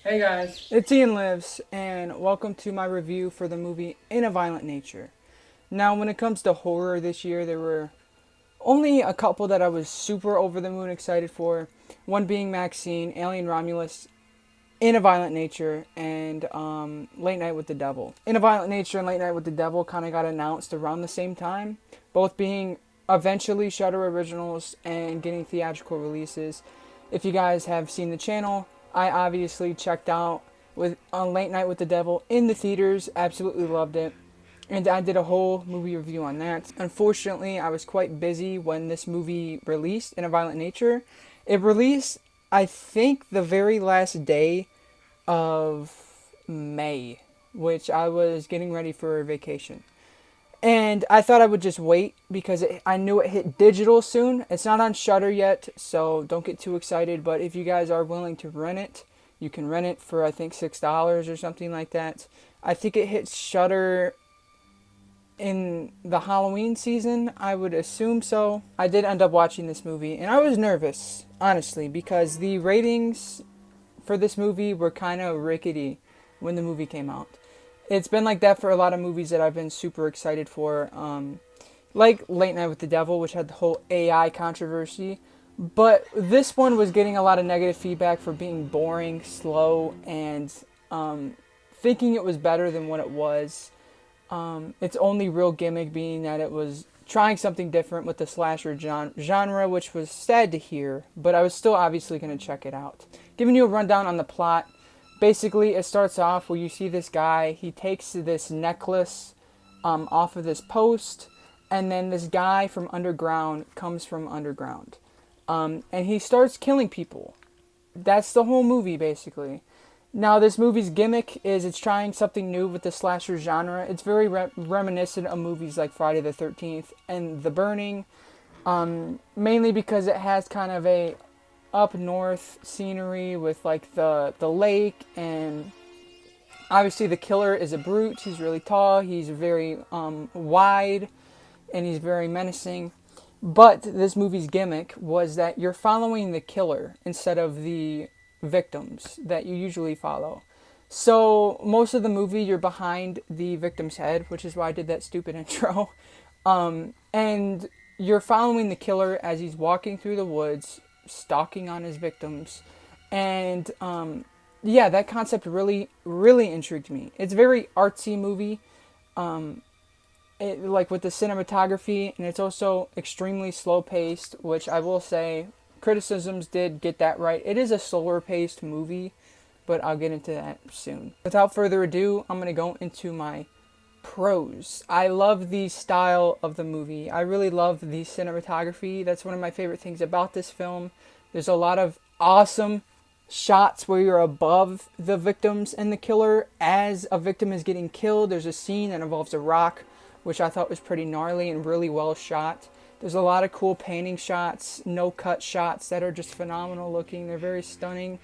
Hey guys. It's Ian Lives, and welcome to my review for the movie In a Violent Nature. Now, when it comes to horror this year, there were only a couple that I was super over the moon excited for. One being Maxine, Alien Romulus, In a Violent Nature, and Late Night with the Devil. In a Violent Nature and Late Night with the Devil kind of got announced around the same time, both being eventually Shudder originals and getting theatrical releases. If you guys have seen the channel, I obviously checked out with on Late Night with the Devil in the theaters. Absolutely loved it, and I did a whole movie review on that. Unfortunately, I was quite busy when this movie released, In a Violent Nature. It released, I think, the very last day of May, which I was getting ready for vacation. And I thought I would just wait because I knew it hit digital soon. It's not on Shudder yet, so don't get too excited. But if you guys are willing to rent it, you can rent it for I think $6 or something like that. I think it hits Shudder in the Halloween season. I would assume so. I did end up watching this movie, and I was nervous, honestly, because the ratings for this movie were kind of rickety when the movie came out. It's been like that for a lot of movies that I've been super excited for, like Late Night with the Devil, which had the whole AI controversy. But this one was getting a lot of negative feedback for being boring, slow, and thinking it was better than what it was. Its only real gimmick being that it was trying something different with the slasher genre, which was sad to hear, but I was still obviously going to check it out. Giving you a rundown on the plot. Basically, it starts off where you see this guy. He takes this necklace off of this post, and then this guy from underground comes from underground. And he starts killing people. That's the whole movie, basically. Now, this movie's gimmick is it's trying something new with the slasher genre. It's very reminiscent of movies like Friday the 13th and The Burning, mainly because it has kind of a up north scenery with like the lake, and obviously the killer is a brute. He's really tall, he's very wide, and he's very menacing. But this movie's gimmick was that you're following the killer instead of the victims that you usually follow. So most of the movie you're behind the victim's head, which is why I did that stupid intro. And you're following the killer as he's walking through the woods, stalking on his victims. And yeah, that concept really intrigued me. It's a very artsy movie, like with the cinematography, and it's also extremely slow paced, which I will say criticisms did get that right. It is a slower paced movie, but I'll get into that soon. Without further ado, I'm going to go into my pros. I love the style of the movie. I really love the cinematography. That's one of my favorite things about this film. There's a lot of awesome shots where you're above the victims and the killer as a victim is getting killed. There's a scene that involves a rock, which I thought was pretty gnarly and really well shot. There's a lot of cool painting shots, no-cut shots that are just phenomenal looking. They're very stunning.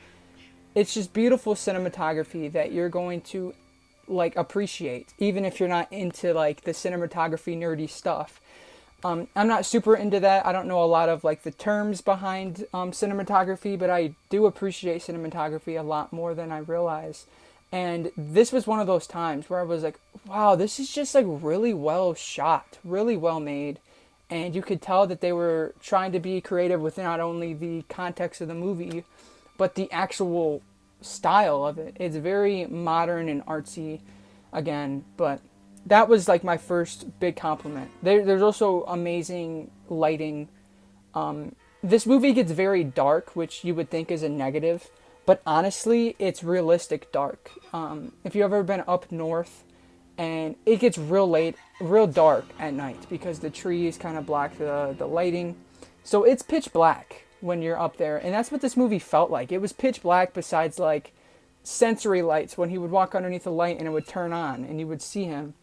It's just beautiful cinematography that you're going to like appreciate, even if you're not into like the cinematography nerdy stuff. I'm not super into that. I don't know a lot of like the terms behind cinematography, but I do appreciate cinematography a lot more than I realize. And this was one of those times where I was like, wow, this is just like really well shot, really well made. And you could tell that they were trying to be creative with not only the context of the movie, but the actual style of it. It's very modern and artsy again, but that was like my first big compliment. There's also amazing lighting. This movie gets very dark, which you would think is a negative, but honestly, it's realistic dark. If you've ever been up north, and it gets real late, real dark at night because the trees kind of block the lighting. So it's pitch black when you're up there, and that's what this movie felt like. It was pitch black besides like sensory lights when he would walk underneath a light and it would turn on and you would see him.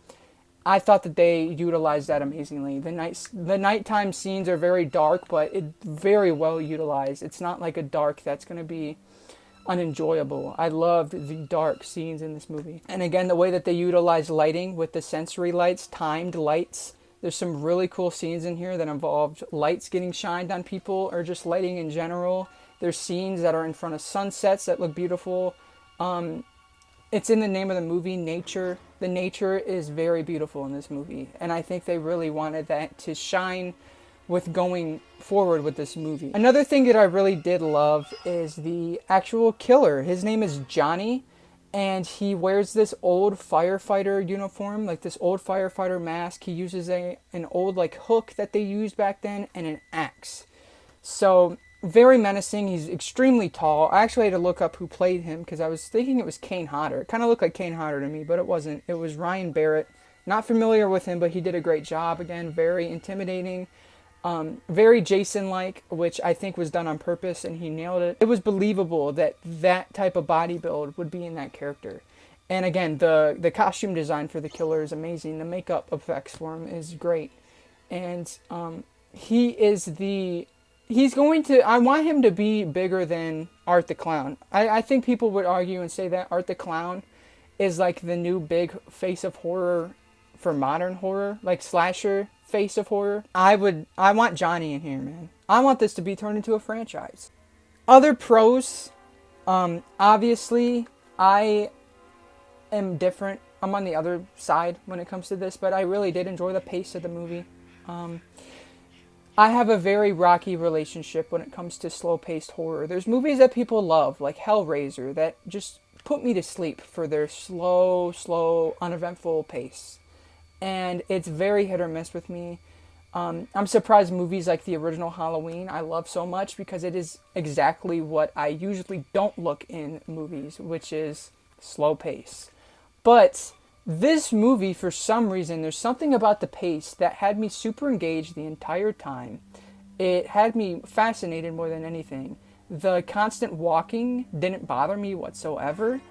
I thought that they utilized that amazingly. The nighttime scenes are very dark, but it's very well utilized. It's not like a dark that's going to be unenjoyable. I loved the dark scenes in this movie. And again, the way that they utilize lighting with the sensory lights, timed lights. There's some really cool scenes in here that involved lights getting shined on people or just lighting in general. There's scenes that are in front of sunsets that look beautiful. It's in the name of the movie, nature. The nature is very beautiful in this movie, and I think they really wanted that to shine with going forward with this movie. Another thing that I really did love is the actual killer. His name is Johnny, and he wears this old firefighter uniform, like this old firefighter mask. He uses an old like hook that they used back then and an axe. So very menacing. He's extremely tall. I actually had to look up who played him because I was thinking it was Kane Hodder. It kind of looked like Kane Hodder to me, but it wasn't. It was Ryan Barrett. Not familiar with him, but he did a great job. Again, very intimidating. Very Jason-like, which I think was done on purpose, and he nailed it. It was believable that that type of body build would be in that character. And again, the costume design for the killer is amazing. The makeup effects for him is great. And I want him to be bigger than Art the Clown. I think people would argue and say that Art the Clown is like the new big face of horror for modern horror, like slasher face of horror. I want Johnny in here, man. I want this to be turned into a franchise. Other pros, obviously, I am different. I'm on the other side when it comes to this, but I really did enjoy the pace of the movie. I have a very rocky relationship when it comes to slow-paced horror. There's movies that people love, like Hellraiser, that just put me to sleep for their slow, uneventful pace. And it's very hit or miss with me. I'm surprised movies like the original Halloween I love so much because it is exactly what I usually don't look in movies, which is slow pace. But this movie, for some reason, there's something about the pace that had me super engaged the entire time. It had me fascinated more than anything. The constant walking didn't bother me whatsoever.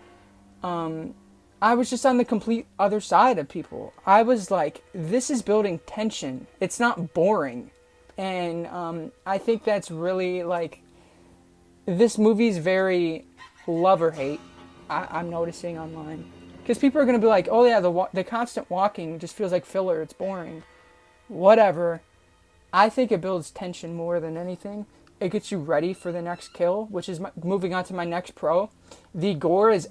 I was just on the complete other side of people. I was like, this is building tension. It's not boring. And I think that's really like, this movie's very love or hate, I'm noticing online. Because people are going to be like, oh yeah, the constant walking just feels like filler. It's boring. Whatever. I think it builds tension more than anything. It gets you ready for the next kill, which is moving on to my next pro. The gore is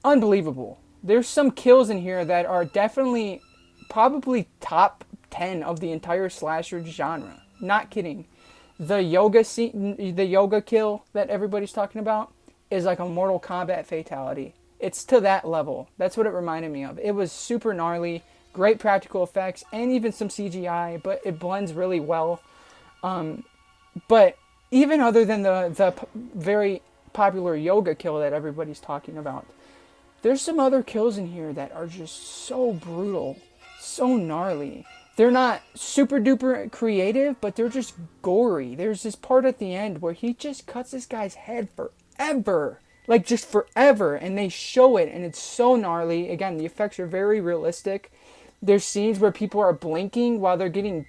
unbelievable. There's some kills in here that are definitely probably top 10 of the entire slasher genre. Not kidding. The yoga scene, the yoga kill that everybody's talking about is like a Mortal Kombat fatality. It's to that level. That's what it reminded me of. It was super gnarly, great practical effects, and even some CGI, but it blends really well. But even other than the very popular yoga kill that everybody's talking about, there's some other kills in here that are just so brutal, so gnarly. They're not super duper creative, but they're just gory. There's this part at the end where he just cuts this guy's head forever. Like just forever. And they show it and it's so gnarly. Again, the effects are very realistic. There's scenes where people are blinking while they're getting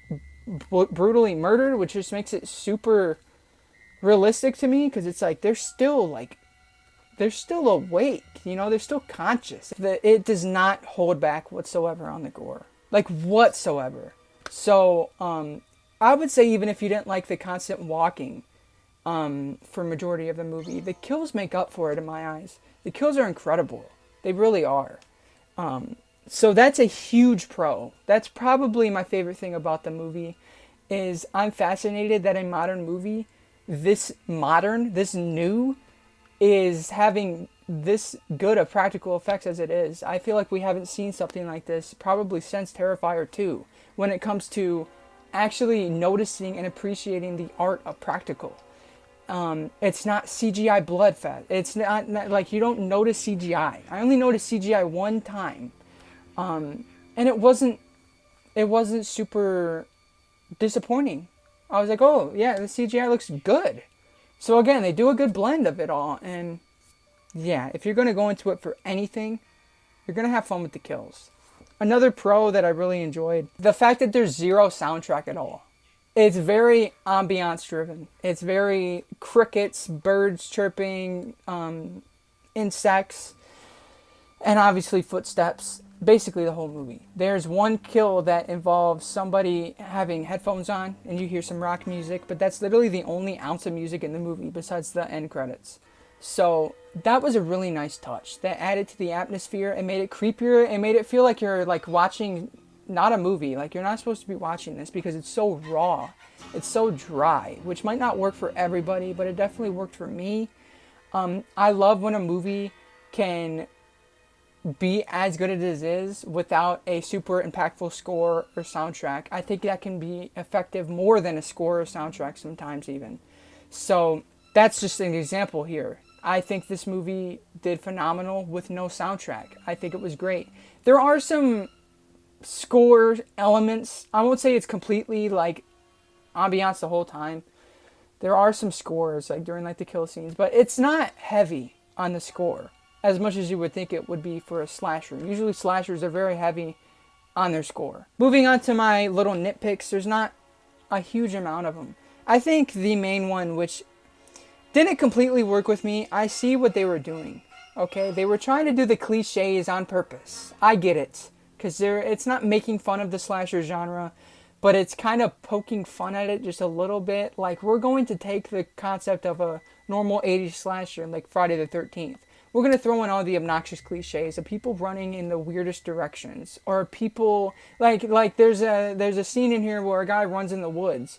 brutally murdered, which just makes it super realistic to me. Because it's like they're still awake, you know, they're still conscious. It does not hold back whatsoever on the gore. Like, whatsoever. So, I would say even if you didn't like the constant walking, for majority of the movie, the kills make up for it in my eyes. The kills are incredible. They really are. So that's a huge pro. That's probably my favorite thing about the movie, is I'm fascinated that a modern movie, this new, is having this good of practical effects as it is. I feel like we haven't seen something like this probably since Terrifier 2 when it comes to actually noticing and appreciating the art of practical. It's not CGI bloodfest. It's not like you don't notice CGI. I only noticed CGI one time. And it wasn't super disappointing. I was like, oh yeah, the CGI looks good. So again, they do a good blend of it all, and yeah, if you're going to go into it for anything, you're going to have fun with the kills. Another pro that I really enjoyed, the fact that there's zero soundtrack at all. It's very ambiance driven. It's very crickets, birds chirping, insects, and obviously footsteps. Basically the whole movie. There's one kill that involves somebody having headphones on and you hear some rock music, but that's literally the only ounce of music in the movie besides the end credits. So that was a really nice touch. That added to the atmosphere and made it creepier and made it feel like you're like watching not a movie. Like you're not supposed to be watching this because it's so raw. It's so dry, which might not work for everybody, but it definitely worked for me. I love when a movie can be as good as it is without a super impactful score or soundtrack. I think that can be effective more than a score or soundtrack sometimes even. So that's just an example here. I think this movie did phenomenal with no soundtrack. I think it was great. There are some score elements. I won't say it's completely like ambiance the whole time. There are some scores like during like the kill scenes, but it's not heavy on the score as much as you would think it would be for a slasher. Usually slashers are very heavy on their score. Moving on to my little nitpicks, there's not a huge amount of them. I think the main one, which didn't completely work with me, I see what they were doing. Okay, they were trying to do the cliches on purpose. I get it, because it's not making fun of the slasher genre, but it's kind of poking fun at it just a little bit. Like, we're going to take the concept of a normal 80s slasher, like Friday the 13th. We're going to throw in all the obnoxious cliches of people running in the weirdest directions. Or people, like there's a scene in here where a guy runs in the woods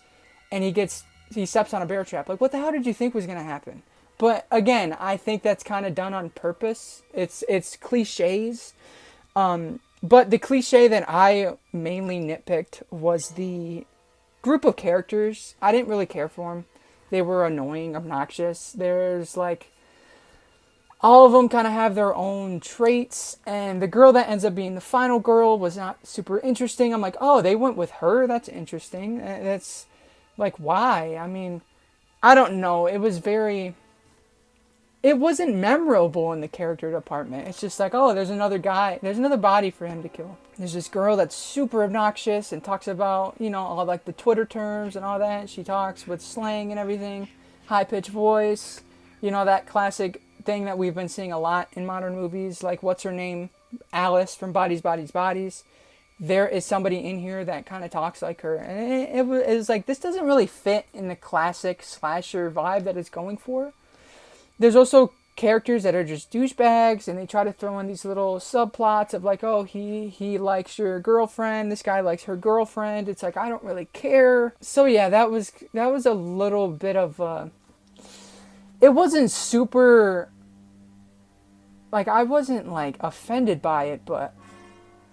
and he steps on a bear trap. Like, what the hell did you think was going to happen? But again, I think that's kind of done on purpose. It's cliches. But the cliche that I mainly nitpicked was the group of characters. I didn't really care for them. They were annoying, obnoxious. There's like, all of them kind of have their own traits. And the girl that ends up being the final girl was not super interesting. I'm like, oh, they went with her? That's interesting. That's like, why? I mean, I don't know. It wasn't memorable in the character department. It's just like, oh, there's another guy. There's another body for him to kill. There's this girl that's super obnoxious and talks about, all like the Twitter terms and all that. She talks with slang and everything. High-pitched voice. That classic thing that we've been seeing a lot in modern movies. Like, what's her name? Alice from Bodies, Bodies, Bodies. There is somebody in here that kind of talks like her. And it was like, this doesn't really fit in the classic slasher vibe that it's going for. There's also characters that are just douchebags, and they try to throw in these little subplots of like, oh, he likes your girlfriend, this guy likes her girlfriend. It's like, I don't really care. So yeah, that was a little bit of it wasn't super, like, I wasn't like offended by it, but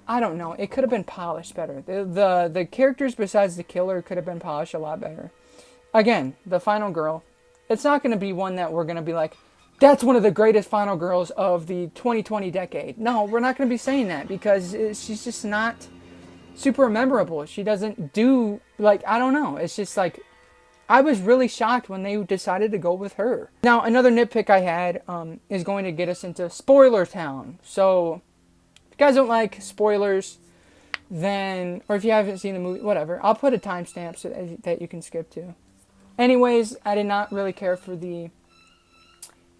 I don't know. It could have been polished better. The characters besides the killer could have been polished a lot better. Again, the final girl. It's not going to be one that we're going to be like, that's one of the greatest final girls of the 2020 decade. No, we're not going to be saying that because she's just not super memorable. She doesn't do, like, I don't know. It's just like, I was really shocked when they decided to go with her. Now, another nitpick I had is going to get us into Spoiler Town. So, if you guys don't like spoilers, then, or if you haven't seen the movie, whatever, I'll put a timestamp so that you can skip to. Anyways, I did not really care for the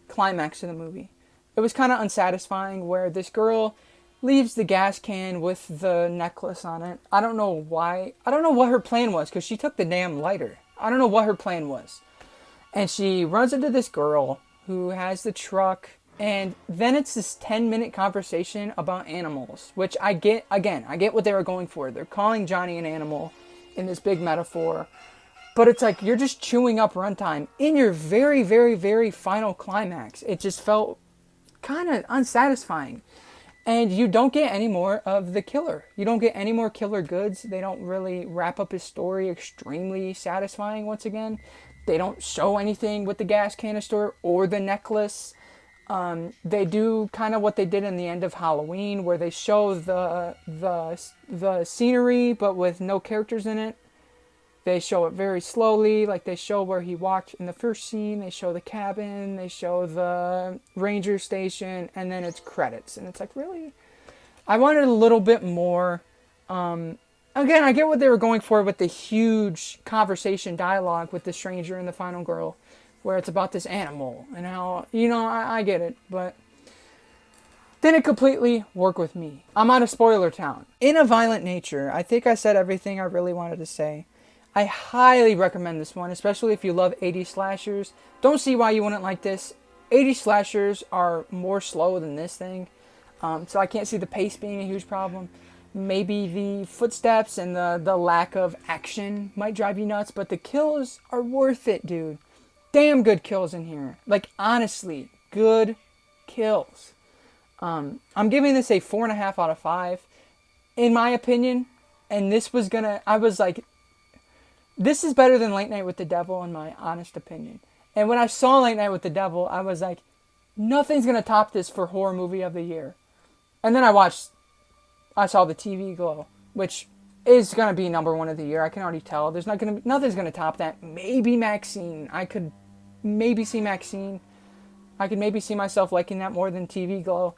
climax of the movie. It was kind of unsatisfying where this girl leaves the gas can with the necklace on it. I don't know why. I don't know what her plan was because she took the damn lighter. I don't know what her plan was. And she runs into this girl who has the truck. And then it's this 10-minute conversation about animals, which I get, again, I get what they were going for. They're calling Johnny an animal in this big metaphor. But it's like, you're just chewing up runtime in your very, very, very final climax. It just felt kind of unsatisfying. And you don't get any more of the killer. You don't get any more killer goods. They don't really wrap up his story extremely satisfying once again. They don't show anything with the gas canister or the necklace. They do kind of what they did in the end of Halloween, where they show the scenery, but with no characters in it. They show it very slowly, like they show where he walked in the first scene, they show the cabin, they show the ranger station, and then it's credits. And it's like, really? I wanted a little bit more. Again, I get what they were going for with the huge conversation dialogue with the stranger and the final girl, where it's about this animal and how, I get it, but didn't completely work with me. I'm out of Spoiler Town. In a Violent Nature, I think I said everything I really wanted to say. I highly recommend this one, especially if you love 80s slashers. Don't see why you wouldn't like this. 80s slashers are more slow than this thing, so I can't see the pace being a huge problem. Maybe the footsteps and the lack of action might drive you nuts, but the kills are worth it, dude. Damn good kills in here. Like, honestly, good kills. I'm giving this a 4.5 out of 5. In my opinion, and I was like, this is better than Late Night with the Devil, in my honest opinion. And when I saw Late Night with the Devil, I was like, nothing's gonna top this for horror movie of the year. And then I saw the TV Glow, which is gonna be #1 of the year. I can already tell. Nothing's gonna top that. Maybe Maxine. I could maybe see Maxine. I could maybe see myself liking that more than TV Glow.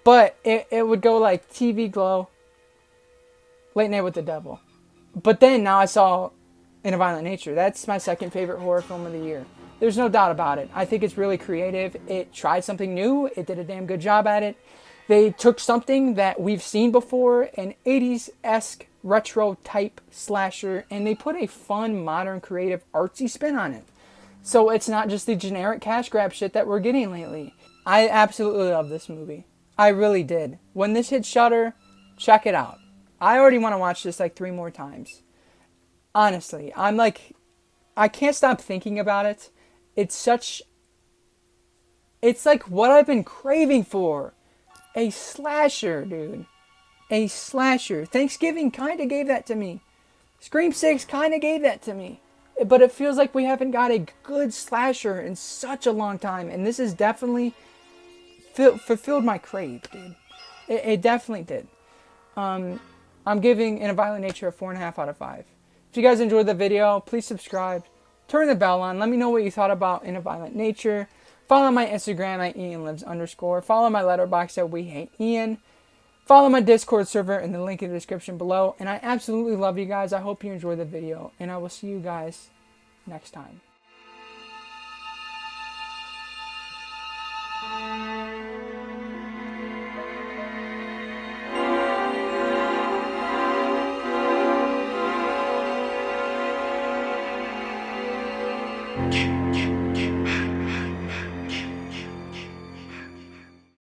But it would go like TV Glow, Late Night with the Devil. But then now I saw In a Violent Nature. That's my second favorite horror film of the year. There's no doubt about it. I think it's really creative. It tried something new. It did a damn good job at it. They took something that we've seen before, an 80s-esque retro type slasher, and they put a fun, modern, creative, artsy spin on it. So it's not just the generic cash grab shit that we're getting lately. I absolutely love this movie. I really did. When this hits Shudder, check it out. I already want to watch this like 3 more times. Honestly, I can't stop thinking about it. It's like what I've been craving for. A slasher, dude. A slasher. Thanksgiving kind of gave that to me. Scream 6 kind of gave that to me. But it feels like we haven't got a good slasher in such a long time. And this has definitely fulfilled my crave, dude. It definitely did. I'm giving In a Violent Nature a 4.5 out of 5. If you guys enjoyed the video, please subscribe. Turn the bell on. Let me know what you thought about In a Violent Nature. Follow my Instagram at IanLives_. Follow my Letterboxd at wehateian. Follow my Discord server in the link in the description below. And I absolutely love you guys. I hope you enjoyed the video. And I will see you guys next time.